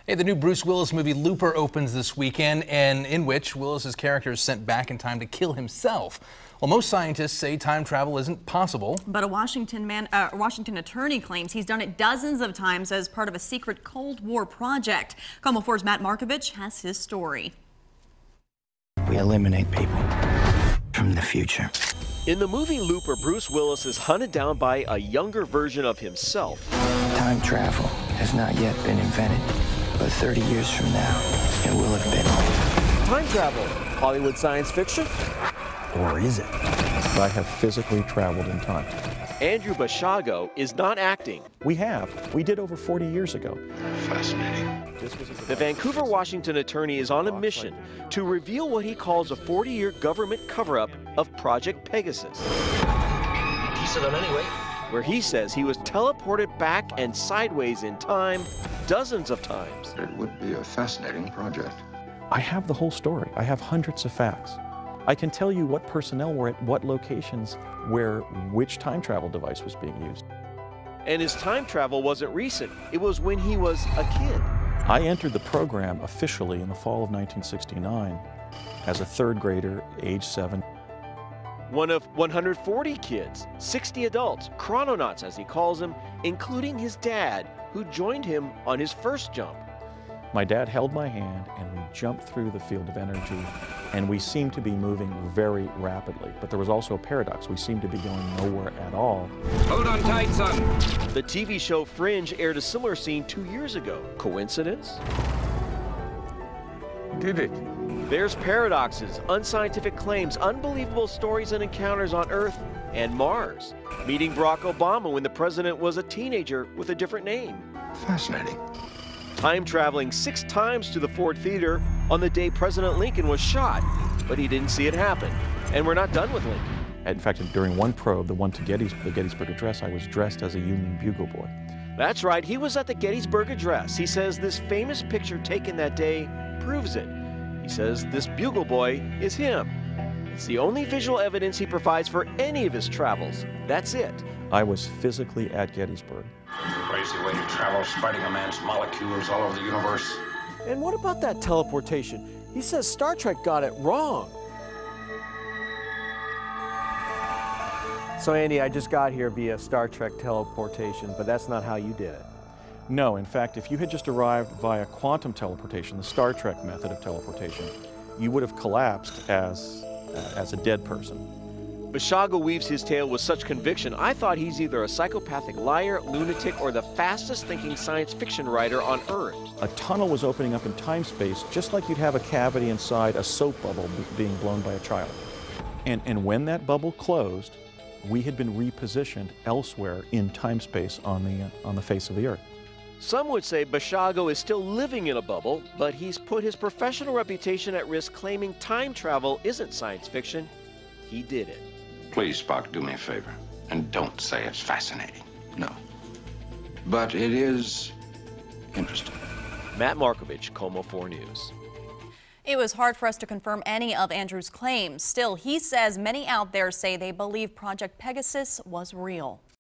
Hey, the new Bruce Willis movie Looper opens this weekend, and in which Willis's character is sent back in time to kill himself. Well, most scientists say time travel isn't possible. But a Washington attorney claims he's done it dozens of times as part of a secret Cold War project. KOMO 4's Matt Markovich has his story. We eliminate people from the future. In the movie Looper, Bruce Willis is hunted down by a younger version of himself. Time travel has not yet been invented, but 30 years from now, it will have been. Time travel, Hollywood science fiction? Or is it? I have physically traveled in time. Andrew Basiago is not acting. We have. We did over 40 years ago. Fascinating. The Vancouver, Washington attorney is on a mission to reveal what he calls a 40-year government cover-up of Project Pegasus. Piece of them anyway. Where he says he was teleported back and sideways in time dozens of times. It would be a fascinating project. I have the whole story. I have hundreds of facts. I can tell you what personnel were at what locations where which time travel device was being used. And his time travel wasn't recent. It was when he was a kid. I entered the program officially in the fall of 1969 as a third grader, age 7. One of 140 kids, 60 adults, chrononauts as he calls them, including his dad, who joined him on his first jump. My dad held my hand and we jumped through the field of energy, and we seemed to be moving very rapidly. But there was also a paradox. We seemed to be going nowhere at all. Hold on tight, son. The TV show Fringe aired a similar scene 2 years ago. Coincidence? Did it? There's paradoxes, unscientific claims, unbelievable stories and encounters on Earth and Mars. Meeting Barack Obama when the president was a teenager with a different name. Fascinating. Time traveling 6 times to the Ford Theater on the day President Lincoln was shot, but he didn't see it happen. And we're not done with Lincoln. In fact, during one probe, the one to the Gettysburg Address, I was dressed as a Union bugle boy. That's right, he was at the Gettysburg Address. He says this famous picture taken that day proves it. He says this bugle boy is him. It's the only visual evidence he provides for any of his travels. That's it. I was physically at Gettysburg. Crazy way to travel, spreading a man's molecules all over the universe. And what about that teleportation? He says Star Trek got it wrong. So Andy, I just got here via Star Trek teleportation, but that's not how you did it. No, in fact, if you had just arrived via quantum teleportation, the Star Trek method of teleportation, you would have collapsed as a dead person. Basiago weaves his tale with such conviction, I thought he's either a psychopathic liar, lunatic, or the fastest thinking science fiction writer on Earth. A tunnel was opening up in time-space, just like you'd have a cavity inside a soap bubble being blown by a child. And when that bubble closed, we had been repositioned elsewhere in time-space on the face of the Earth. Some would say Basiago is still living in a bubble, but he's put his professional reputation at risk claiming time travel isn't science fiction. He did it. Please, Spock, do me a favor. And don't say it's fascinating. No. But it is interesting. Matt Markovich, KOMO 4 News. It was hard for us to confirm any of Andrew's claims. Still, he says many out there say they believe Project Pegasus was real.